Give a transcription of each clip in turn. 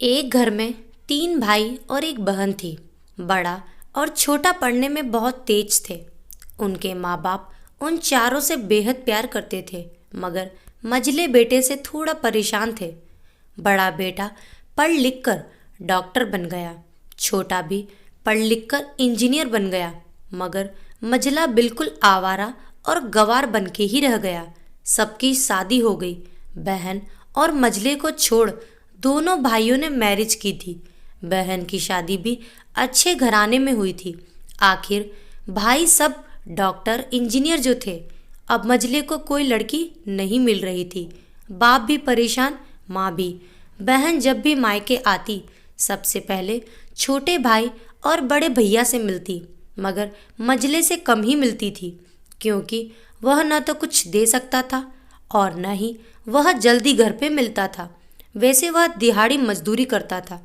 एक घर में तीन भाई और एक बहन थी। बड़ा और छोटा पढ़ने में बहुत तेज थे। उनके माँ बाप उन चारों से बेहद प्यार करते थे, मगर मझले बेटे से थोड़ा परेशान थे। बड़ा बेटा पढ़ लिख कर डॉक्टर बन गया। छोटा भी पढ़ लिख कर इंजीनियर बन गया, मगर मझला बिल्कुल आवारा और गंवार बन के ही रह गया। सबकी शादी हो गई। बहन और मझले को छोड़ दोनों भाइयों ने मैरिज की थी। बहन की शादी भी अच्छे घराने में हुई थी। आखिर भाई सब डॉक्टर इंजीनियर जो थे, अब मझले को कोई लड़की नहीं मिल रही थी। बाप भी परेशान, माँ भी। बहन जब भी मायके आती सबसे पहले छोटे भाई और बड़े भैया से मिलती, मगर मझले से कम ही मिलती थी, क्योंकि वह न तो कुछ दे सकता था और न ही वह जल्दी घर पे मिलता था। वैसे वह दिहाड़ी मजदूरी करता था।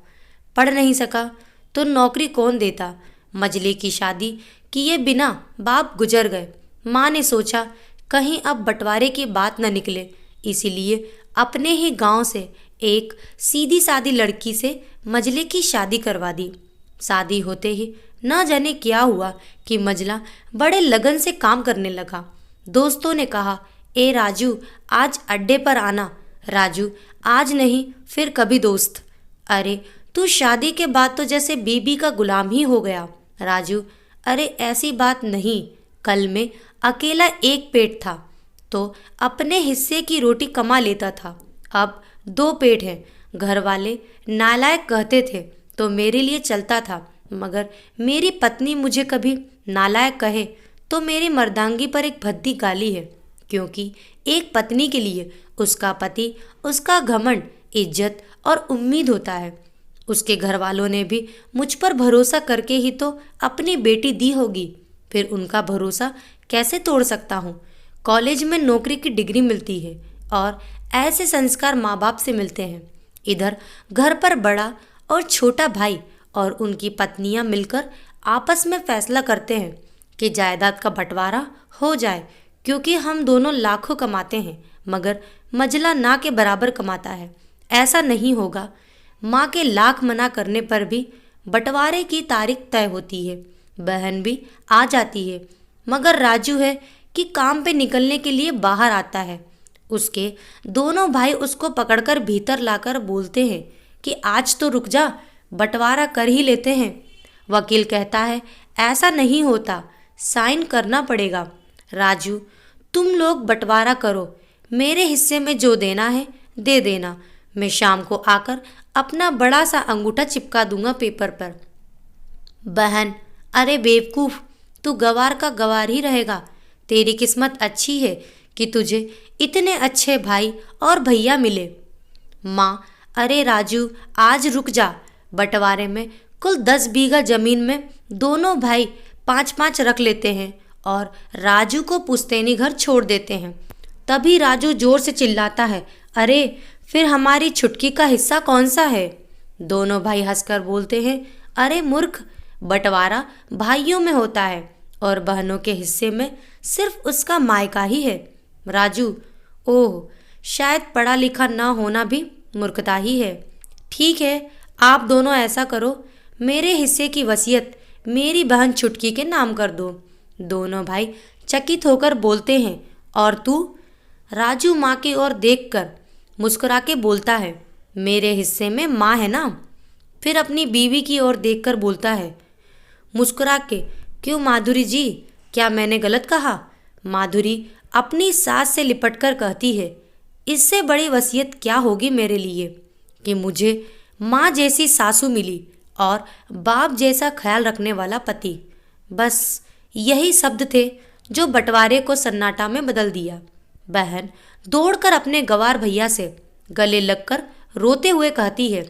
पढ़ नहीं सका तो नौकरी कौन देता। मजले की शादी किए बिना बाप गुजर गए। माँ ने सोचा कहीं अब बंटवारे की बात न निकले, इसीलिए अपने ही गांव से एक सीधी सादी लड़की से मजले की शादी करवा दी। शादी होते ही न जाने क्या हुआ कि मजला बड़े लगन से काम करने लगा। दोस्तों ने कहा, ए राजू, आज अड्डे पर आना। राजू, आज नहीं फिर कभी दोस्त। अरे तू शादी के बाद तो जैसे बीबी का गुलाम ही हो गया। राजू, अरे ऐसी बात नहीं, कल में अकेला एक पेट था तो अपने हिस्से की रोटी कमा लेता था, अब दो पेट हैं। घर वाले नालायक कहते थे तो मेरे लिए चलता था, मगर मेरी पत्नी मुझे कभी नालायक कहे तो मेरी मर्दांगी पर एक भद्दी गाली है, क्योंकि एक पत्नी के लिए उसका पति उसका घमंड, इज्जत और उम्मीद होता है। उसके घर वालों ने भी मुझ पर भरोसा करके ही तो अपनी बेटी दी होगी, फिर उनका भरोसा कैसे तोड़ सकता हूँ। कॉलेज में नौकरी की डिग्री मिलती है और ऐसे संस्कार माँ बाप से मिलते हैं। इधर घर पर बड़ा और छोटा भाई और उनकी पत्नियां मिलकर आपस में फैसला करते हैं कि जायदाद का बंटवारा हो जाए, क्योंकि हम दोनों लाखों कमाते हैं, मगर मजला ना के बराबर कमाता है। ऐसा नहीं होगा। माँ के लाख मना करने पर भी बंटवारे की तारीख तय होती है। बहन भी आ जाती है, मगर राजू है कि काम पे निकलने के लिए बाहर आता है। उसके दोनों भाई उसको पकड़कर भीतर लाकर बोलते हैं कि आज तो रुक जा, बंटवारा कर ही लेते हैं। वकील कहता है ऐसा नहीं होता, साइन करना पड़ेगा। राजू, तुम लोग बंटवारा करो, मेरे हिस्से में जो देना है दे देना। मैं शाम को आकर अपना बड़ा सा अंगूठा चिपका दूंगा पेपर पर। बहन, अरे बेवकूफ़, तू गवार का गवार ही रहेगा। तेरी किस्मत अच्छी है कि तुझे इतने अच्छे भाई और भैया मिले। माँ, अरे राजू, आज रुक जा। बंटवारे में कुल 10 बीघा जमीन में दोनों भाई 5-5 रख लेते हैं और राजू को पुश्तैनी घर छोड़ देते हैं। तभी राजू जोर से चिल्लाता है, अरे फिर हमारी छुटकी का हिस्सा कौन सा है। दोनों भाई हंसकर बोलते हैं, अरे मूर्ख, बंटवारा भाइयों में होता है और बहनों के हिस्से में सिर्फ उसका मायका ही है। राजू, ओह, शायद पढ़ा लिखा ना होना भी मूर्खता ही है। ठीक है, आप दोनों ऐसा करो, मेरे हिस्से की वसीयत मेरी बहन छुटकी के नाम कर दो। दोनों भाई चकित होकर बोलते हैं, और तू। राजू माँ की ओर देखकर मुस्कुरा के बोलता है, मेरे हिस्से में माँ है ना। फिर अपनी बीवी की ओर देखकर बोलता है मुस्कुरा के, क्यों माधुरी जी, क्या मैंने गलत कहा। माधुरी अपनी सास से लिपटकर कहती है, इससे बड़ी वसीयत क्या होगी मेरे लिए कि मुझे माँ जैसी सासू मिली और बाप जैसा ख्याल रखने वाला पति। बस यही शब्द थे जो बंटवारे को सन्नाटा में बदल दिया। बहन दौड़कर अपने गवार भैया से गले लगकर रोते हुए कहती है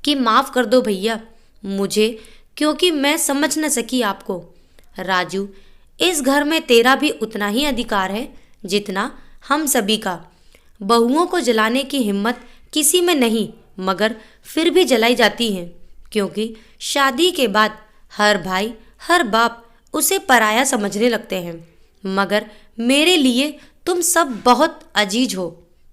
कि माफ़ कर दो भैया मुझे, क्योंकि मैं समझ न सकी आपको। राजू, इस घर में तेरा भी उतना ही अधिकार है जितना हम सभी का। बहुओं को जलाने की हिम्मत किसी में नहीं, मगर फिर भी जलाई जाती हैं, क्योंकि शादी के बाद हर भाई हर बाप उसे पराया समझने लगते हैं। मगर मेरे लिए तुम सब बहुत अजीज हो,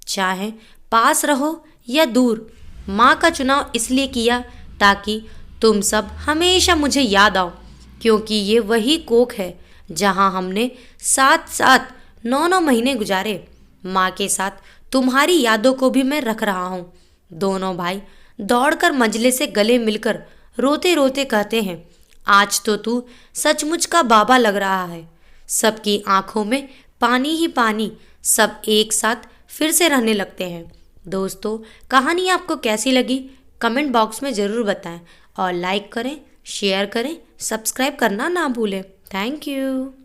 चाहे पास रहो या दूर। माँ का चुनाव इसलिए किया ताकि तुम सब हमेशा मुझे याद आओ, क्योंकि ये वही कोख है जहाँ हमने साथ साथ 9 9 महीने गुजारे। माँ के साथ तुम्हारी यादों को भी मैं रख रहा हूँ। दोनों भाई दौड़कर मंजले से गले मिलकर रोते रोते कहते हैं, आज तो तू सचमुच का बाबा लग रहा है। सबकी आंखों में पानी ही पानी। सब एक साथ फिर से रहने लगते हैं। दोस्तों, कहानी आपको कैसी लगी कमेंट बॉक्स में ज़रूर बताएं और लाइक करें, शेयर करें, सब्सक्राइब करना ना भूलें। Thank you.